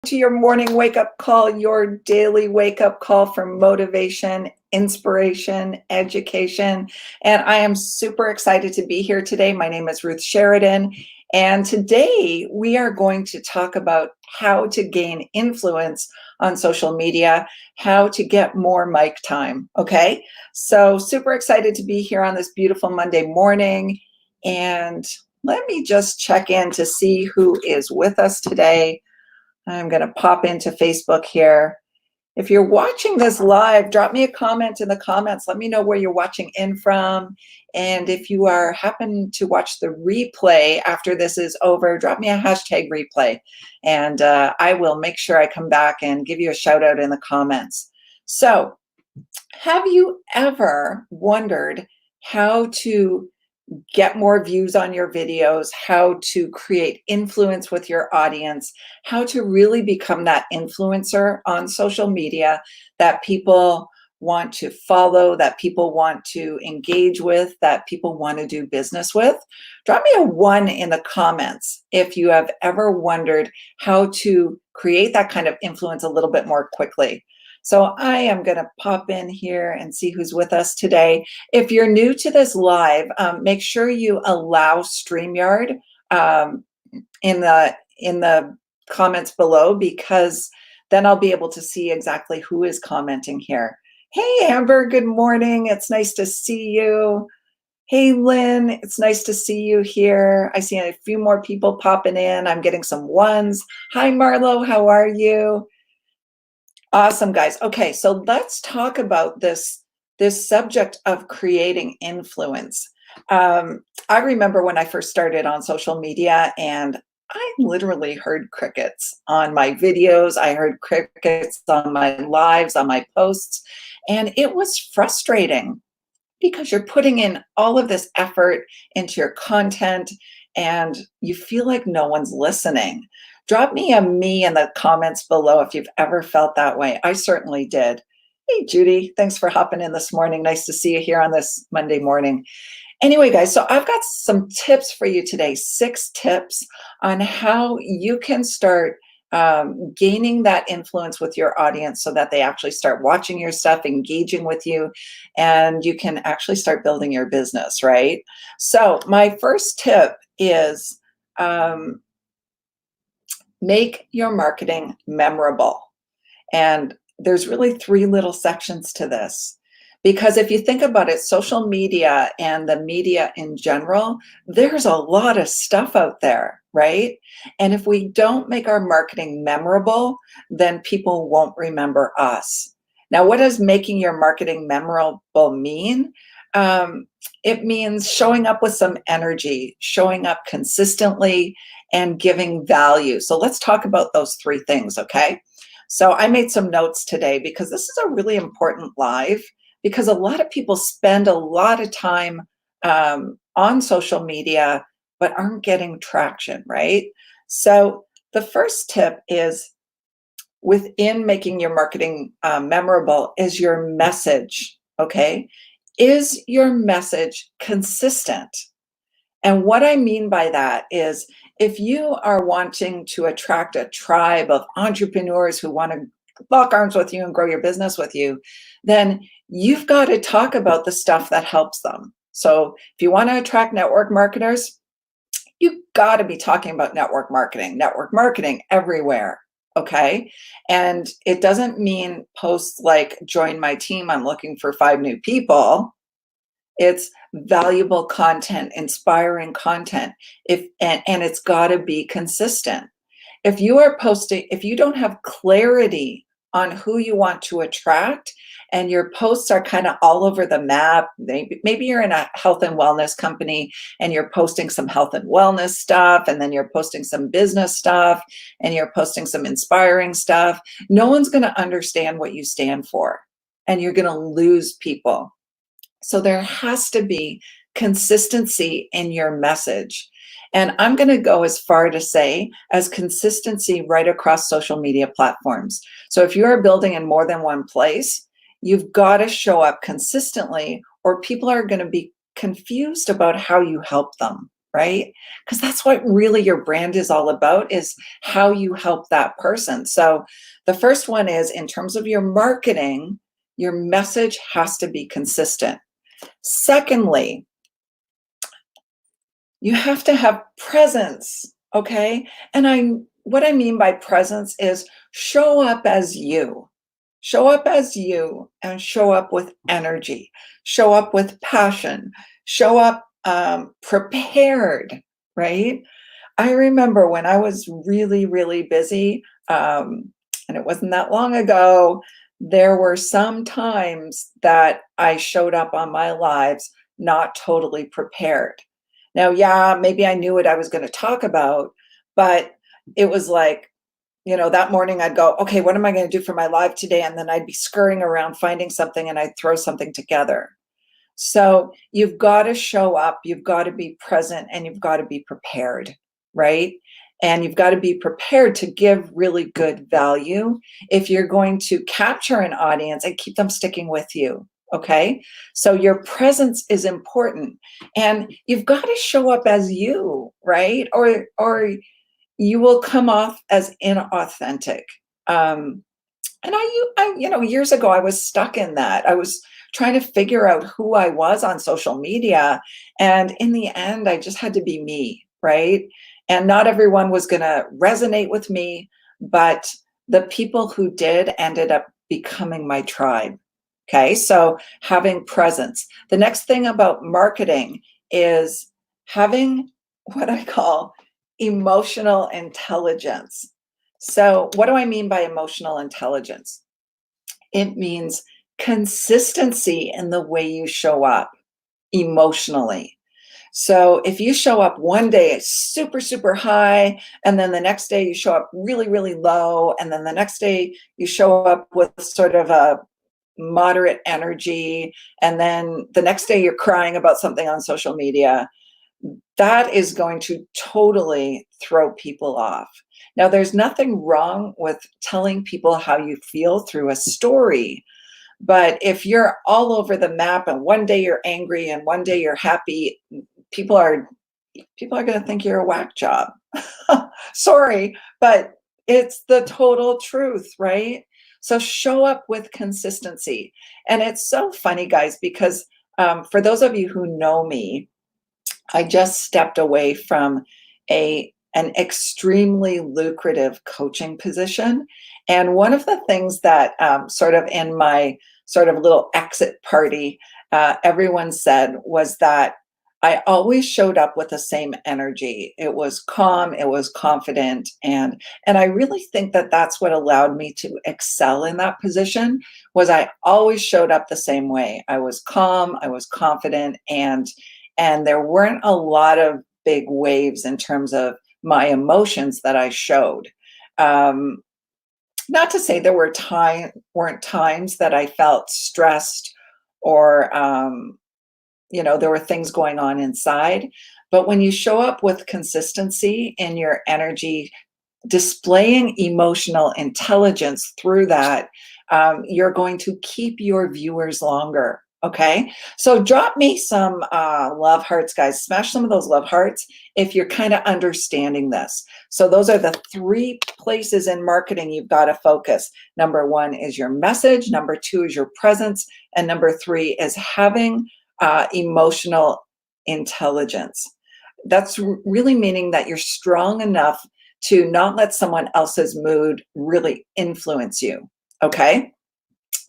to your morning wake-up call, your daily wake-up call for motivation, inspiration, education. And I am super excited to be here today. My name is Ruth Sheridan, and today we are going to talk about how to gain influence on social media, how to get more mic time, okay? So super excited to be here on this beautiful Monday morning. And let me just check in to see who is with us today. I'm going to pop into Facebook here. If you're watching this live, drop me a comment in the comments. Let me know where you're watching in from. And if you happen to watch the replay after this is over, drop me a hashtag replay. And I will make sure I come back and give you a shout out in the comments. So, have you ever wondered how to get more views on your videos, how to create influence with your audience, how to really become that influencer on social media that people want to follow, that people want to engage with, that people want to do business with? Drop me a 1 in the comments if you have ever wondered how to create that kind of influence a little bit more quickly. So I am going to pop in here and see who's with us today. If you're new to this live, make sure you allow StreamYard in the comments below, because then I'll be able to see exactly who is commenting here. Hey, Amber, good morning. It's nice to see you. Hey, Lynn, it's nice to see you here. I see a few more people popping in. I'm getting some 1s. Hi, Marlo, how are you? Awesome, guys. Okay, so let's talk about this subject of creating influence. I remember when I first started on social media, and I literally heard crickets on my videos. I heard crickets on my lives, on my posts, and it was frustrating because you're putting in all of this effort into your content and you feel like no one's listening. Drop me a me in the comments below if you've ever felt that way. I certainly did. Hey, Judy, thanks for hopping in this morning. Nice to see you here on this Monday morning. Anyway, guys, so I've got some tips for you today, 6 tips on how you can start gaining that influence with your audience so that they actually start watching your stuff, engaging with you, and you can actually start building your business, right? So my first tip is make your marketing memorable. And there's really 3 little sections to this. Because if you think about it, social media and the media in general, there's a lot of stuff out there, right? And if we don't make our marketing memorable, then people won't remember us. Now, what does making your marketing memorable mean? It means showing up with some energy, showing up consistently, and giving value. So let's talk about those 3 things, okay? So I made some notes today because this is a really important live, because a lot of people spend a lot of time on social media but aren't getting traction, right? So the first tip is, within making your marketing memorable, is your message, okay? Is your message consistent? And what I mean by that is, if you are wanting to attract a tribe of entrepreneurs who want to lock arms with you and grow your business with you, then you've got to talk about the stuff that helps them. So if you want to attract network marketers, you've got to be talking about network marketing everywhere. Okay. And it doesn't mean posts like, join my team, I'm looking for 5 new people. It's valuable content, inspiring content, and it's got to be consistent. If you are posting, if you don't have clarity on who you want to attract, and your posts are kind of all over the map, maybe you're in a health and wellness company and you're posting some health and wellness stuff, and then you're posting some business stuff, and you're posting some inspiring stuff, no one's going to understand what you stand for, and you're going to lose people. So there has to be consistency in your message. And I'm going to go as far to say as consistency right across social media platforms. So if you are building in more than one place, you've got to show up consistently, or people are going to be confused about how you help them, right? Because that's what really your brand is all about, is how you help that person. So the first one is, in terms of your marketing, your message has to be consistent. Secondly, you have to have presence, okay? And what I mean by presence is show up as you. Show up as you and show up with energy. Show up with passion. Show up prepared, right? I remember when I was really, really busy, and it wasn't that long ago, there were some times that I showed up on my lives not totally prepared. Now, yeah, maybe I knew what I was going to talk about, but it was like, that morning I'd go, okay, what am I going to do for my live today? And then I'd be scurrying around finding something and I'd throw something together. So you've got to show up, you've got to be present, and you've got to be prepared, right? And you've got to be prepared to give really good value if you're going to capture an audience and keep them sticking with you. Okay. So your presence is important, and you've got to show up as you, right? Or you will come off as inauthentic. And years ago, I was stuck in that. I was trying to figure out who I was on social media. And in the end, I just had to be me, right? And not everyone was going to resonate with me, but the people who did ended up becoming my tribe. Okay, so having presence. The next thing about marketing is having what I call emotional intelligence. So, what do I mean by emotional intelligence? It means consistency in the way you show up emotionally. So, if you show up one day super, super high, and then the next day you show up really, really low, and then the next day you show up with sort of a moderate energy, and then the next day you're crying about something on social media, that is going to totally throw people off. Now, there's nothing wrong with telling people how you feel through a story, but if you're all over the map and one day you're angry and one day you're happy, people are going to think you're a whack job. Sorry, but it's the total truth, right? So show up with consistency. And it's so funny, guys, because for those of you who know me, I just stepped away from an extremely lucrative coaching position. And one of the things that sort of in my sort of little exit party, everyone said was that I always showed up with the same energy. It was calm, it was confident, and I really think that that's what allowed me to excel in that position. Was I always showed up the same way. I was calm, I was confident, and there weren't a lot of big waves in terms of my emotions that I showed. Not to say there weren't times that I felt stressed, or there were things going on inside. But when you show up with consistency in your energy, displaying emotional intelligence through that, you're going to keep your viewers longer. Okay, so drop me some love hearts, guys. Smash some of those love hearts if you're kind of understanding this. So those are the 3 places in marketing you've got to focus. Number 1 is your message. Number 2 is your presence. And number 3 is having emotional intelligence. That's really meaning that you're strong enough to not let someone else's mood really influence you. Okay.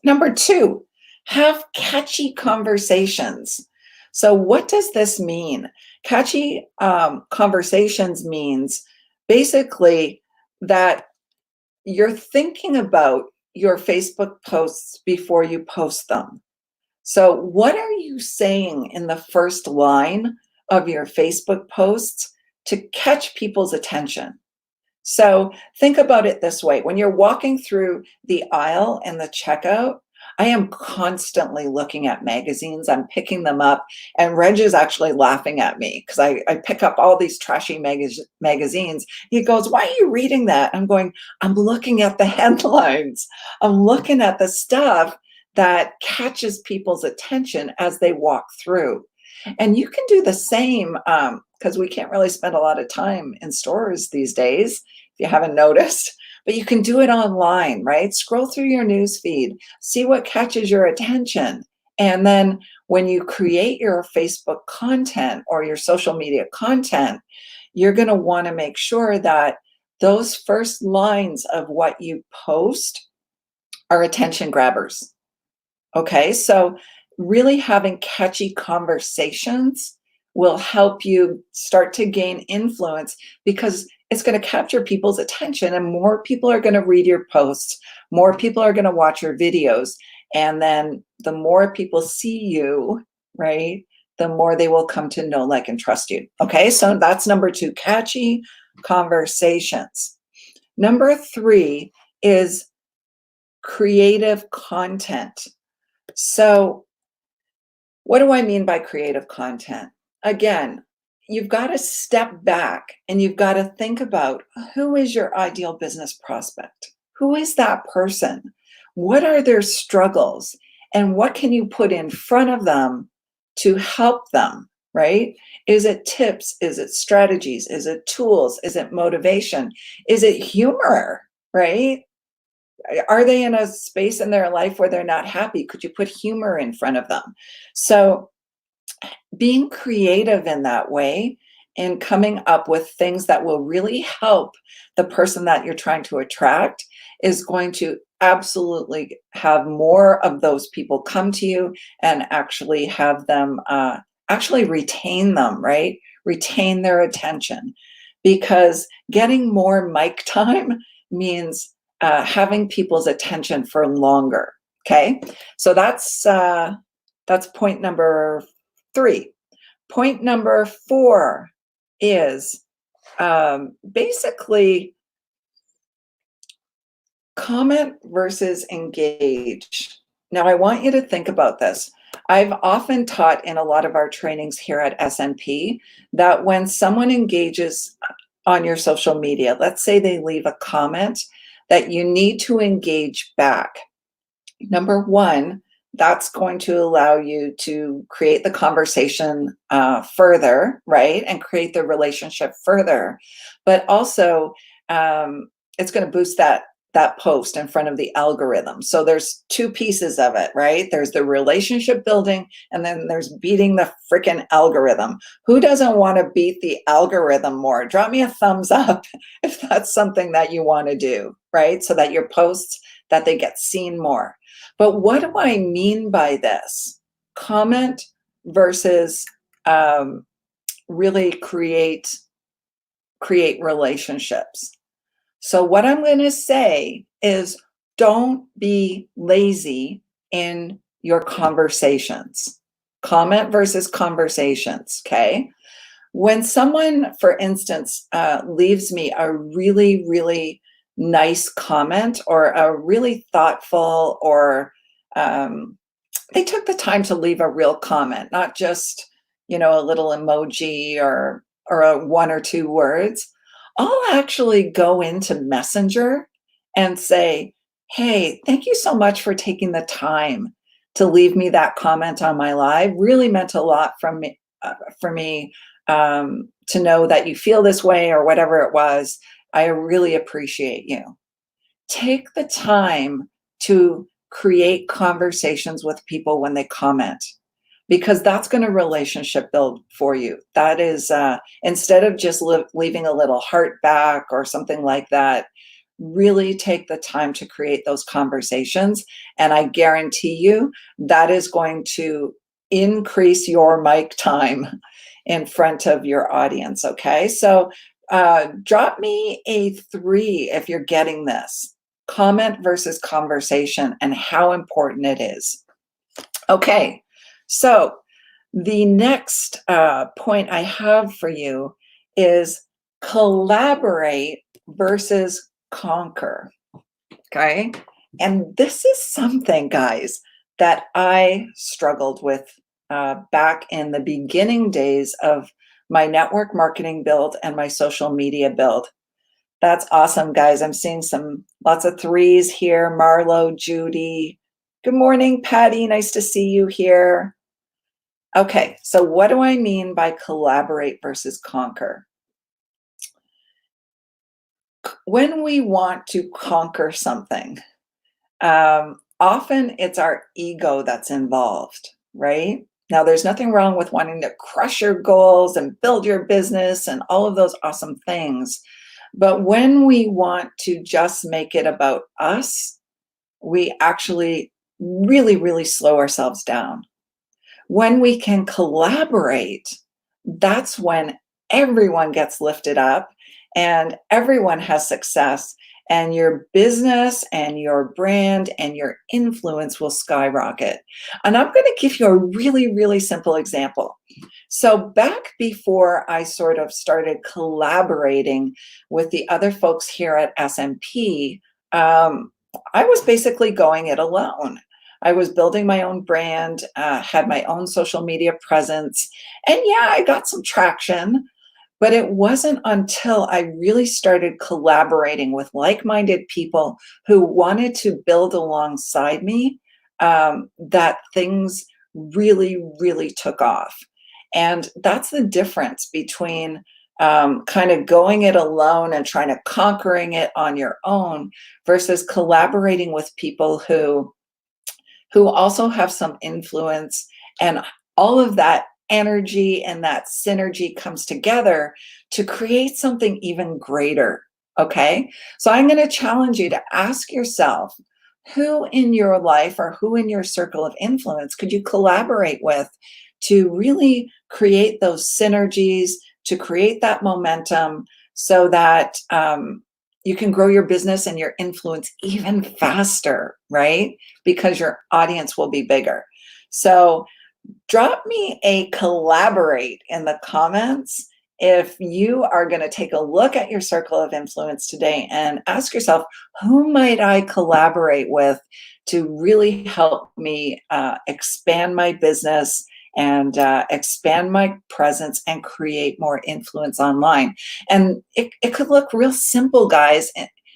Number 2, have catchy conversations. So what does this mean? Catchy conversations means basically that you're thinking about your Facebook posts before you post them. So what are you saying in the first line of your Facebook posts to catch people's attention? So think about it this way. When you're walking through the aisle in the checkout, I am constantly looking at magazines. I'm picking them up. And Reg is actually laughing at me because I pick up all these trashy magazines. He goes, "Why are you reading that?" I'm going, "I'm looking at the headlines. I'm looking at the stuff that catches people's attention as they walk through." And you can do the same because we can't really spend a lot of time in stores these days, if you haven't noticed. But you can do it online, right? Scroll through your news feed, see what catches your attention. And then when you create your Facebook content or your social media content, you're going to want to make sure that those first lines of what you post are attention grabbers. Okay, so really having catchy conversations will help you start to gain influence because it's going to capture people's attention, and more people are going to read your posts, more people are going to watch your videos, and then the more people see you, right, the more they will come to know, like, and trust you. Okay, so that's number 2, catchy conversations. Number 3 is creative content. So what do I mean by creative content? Again, you've got to step back and you've got to think about, who is your ideal business prospect? Who is that person? What are their struggles? And what can you put in front of them to help them, right? Is it tips? Is it strategies? Is it tools? Is it motivation? Is it humor, right? Are they in a space in their life where they're not happy? Could you put humor in front of them? So being creative in that way and coming up with things that will really help the person that you're trying to attract is going to absolutely have more of those people come to you and actually have them actually retain them, right? Retain their attention, because getting more mic time means having people's attention for longer. Okay, so that's point number 3. Point number 4 is basically comment versus engage. Now, I want you to think about this. I've often taught in a lot of our trainings here at SNP that when someone engages on your social media, let's say they leave a comment, that you need to engage back. Number 1, that's going to allow you to create the conversation further, right? And create the relationship further. But also, it's going to boost that post in front of the algorithm. So there's 2 pieces of it, right? There's the relationship building, and then there's beating the freaking algorithm. Who doesn't want to beat the algorithm more? Drop me a thumbs up if that's something that you want to do, right? So that your posts, that they get seen more. But what do I mean by this? Comment versus really create relationships. So what I'm going to say is, don't be lazy in your conversations. Comment versus conversations, okay? When someone, for instance, leaves me a really, really nice comment, or a really thoughtful, or they took the time to leave a real comment, not just, a little emoji or a 1 or 2 words, I'll actually go into Messenger and say, hey, thank you so much for taking the time to leave me that comment on my live. Really meant a lot for me to know that you feel this way, or whatever it was. I really appreciate you. Take the time to create conversations with people when they comment, because that's going to relationship build for you. That is, instead of just leaving a little heart back or something like that, really take the time to create those conversations. And I guarantee you that is going to increase your mic time in front of your audience. Okay, so drop me a 3 if you're getting this. Comment versus conversation and how important it is. Okay, so the next point I have for you is collaborate versus conquer. Okay, and this is something, guys, that I struggled with back in the beginning days of my network marketing build and my social media build. That's awesome, guys. I'm seeing lots of 3s here. Marlo, Judy. Good morning, Patty. Nice to see you here. Okay, so what do I mean by collaborate versus conquer? When we want to conquer something, often it's our ego that's involved, right? Now, there's nothing wrong with wanting to crush your goals and build your business and all of those awesome things. But when we want to just make it about us, we actually really, really slow ourselves down. When we can collaborate, that's when everyone gets lifted up and everyone has success, and your business and your brand and your influence will skyrocket. And I'm going to give you a really, really simple example. So, back before I sort of started collaborating with the other folks here at SMP, I was basically going it alone. I was building my own brand, had my own social media presence, and yeah, I got some traction. But it wasn't until I really started collaborating with like minded people who wanted to build alongside me, that things really, really took off. And that's the difference between kind of going it alone and trying to conquering it on your own versus collaborating with people who also have some influence, and all of that energy and that synergy comes together to create something even greater. Okay. So I'm going to challenge you to ask yourself, who in your life or who in your circle of influence could you collaborate with to really create those synergies, to create that momentum so that you can grow your business and your influence even faster, right? Because your audience will be bigger. So drop me a collaborate in the comments if you are going to take a look at your circle of influence today and ask yourself, who might I collaborate with to really help me expand my business and expand my presence and create more influence online? And it could look real simple, guys.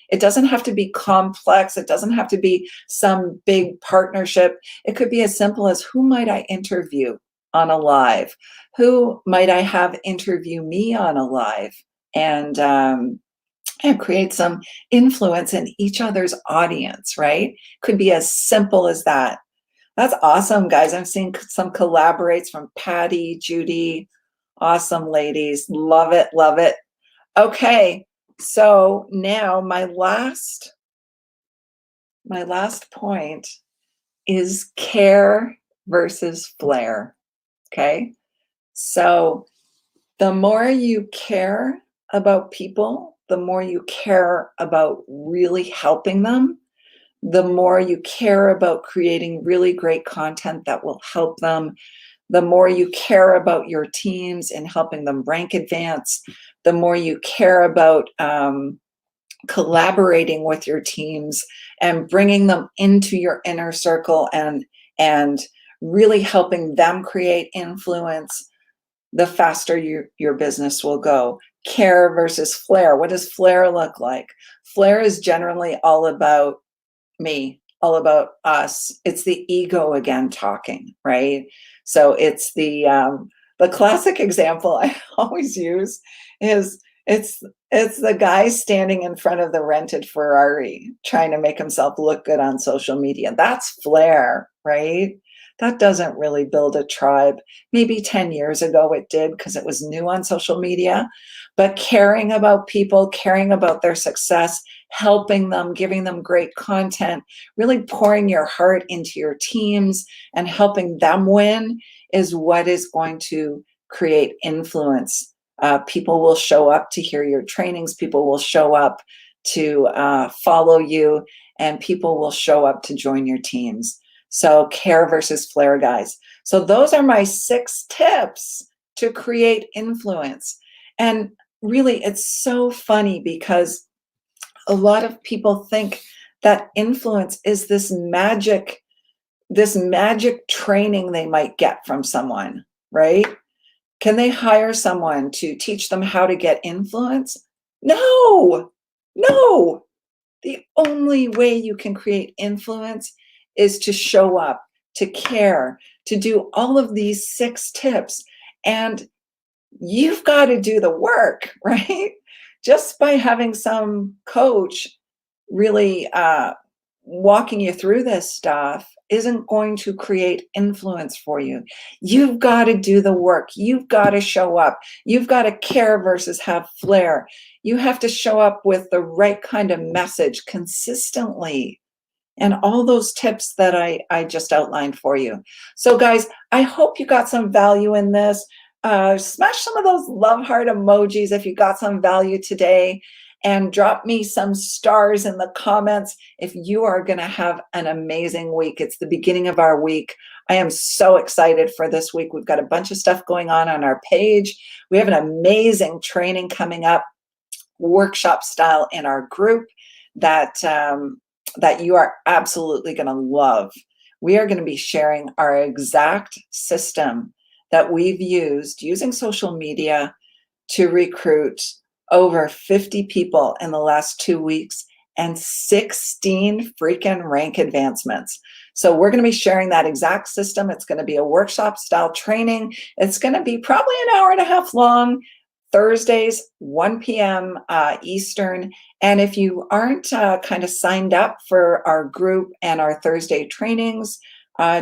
It doesn't have to be complex. It doesn't have to be some big partnership. It could be as simple as, who might I interview on a live? Who might I have interview me on a live? And create some influence in each other's audience, right? Could be as simple as that. That's awesome, guys. I'm seeing some collaborates from Patty, Judy. Awesome, ladies. Love it, love it. Okay, so now my last point is care versus flair. Okay. So the more you care about people, the more you care about really helping them, the more you care about creating really great content that will help them, the more you care about your teams and helping them rank advance, the more you care about collaborating with your teams and bringing them into your inner circle and really helping them create influence, the faster your business will go. Care versus flair. What does flair look like? Flair is generally all about me, all about us. It's the ego again talking, right? So it's the classic example I always use is it's the guy standing in front of the rented Ferrari trying to make himself look good on social media. That's flair, right? That doesn't really build a tribe. Maybe 10 years ago it did because it was new on social media. But caring about people, caring about their success, helping them, giving them great content, really pouring your heart into your teams and helping them win is what is going to create influence. People will show up to hear your trainings, people will show up to follow you, and people will show up to join your teams. So, care versus flair, guys. So, those are my 6 tips to create influence. And really, it's so funny because a lot of people think that influence is this magic training they might get from someone, right? Can they hire someone to teach them how to get influence? No, no. The only way you can create influence is to show up, to care, to do all of these 6 tips. And you've got to do the work, right? Just by having some coach really walking you through this stuff isn't going to create influence for you. You've got to do the work. You've got to show up. You've got to care versus have flair. You have to show up with the right kind of message consistently. And all those tips that I just outlined for you. So guys, I hope you got some value in this. Smash some of those love heart emojis if you got some value today, and drop me some stars in the comments if you are going to have an amazing week. It's the beginning of our week. I am so excited for this week. We've got a bunch of stuff going on our page. We have an amazing training coming up, workshop style, in our group that that you are absolutely going to love. We are going to be sharing our exact system that we've used using social media to recruit over 50 people in the last 2 weeks and 16 freaking rank advancements. So we're going to be sharing that exact system. It's going to be a workshop style training. It's going to be probably an hour and a half long, Thursdays, 1 p.m. Eastern. And if you aren't kind of signed up for our group and our Thursday trainings,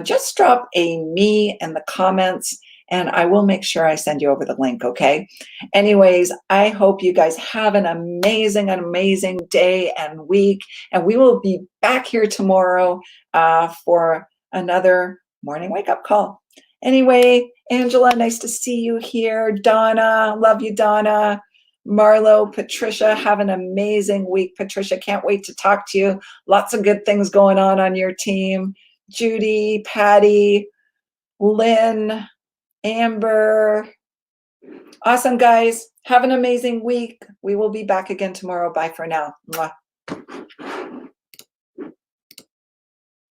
just drop a me in the comments and I will make sure I send you over the link, okay? Anyways, I hope you guys have an amazing, amazing day and week. And we will be back here tomorrow for another morning wake-up call. Anyway, Angela, nice to see you here. Donna, love you, Donna. Marlo, Patricia, have an amazing week. Patricia, can't wait to talk to you. Lots of good things going on your team. Judy, Patty, Lynn, Amber. Awesome, guys. Have an amazing week. We will be back again tomorrow. Bye for now. Mwah.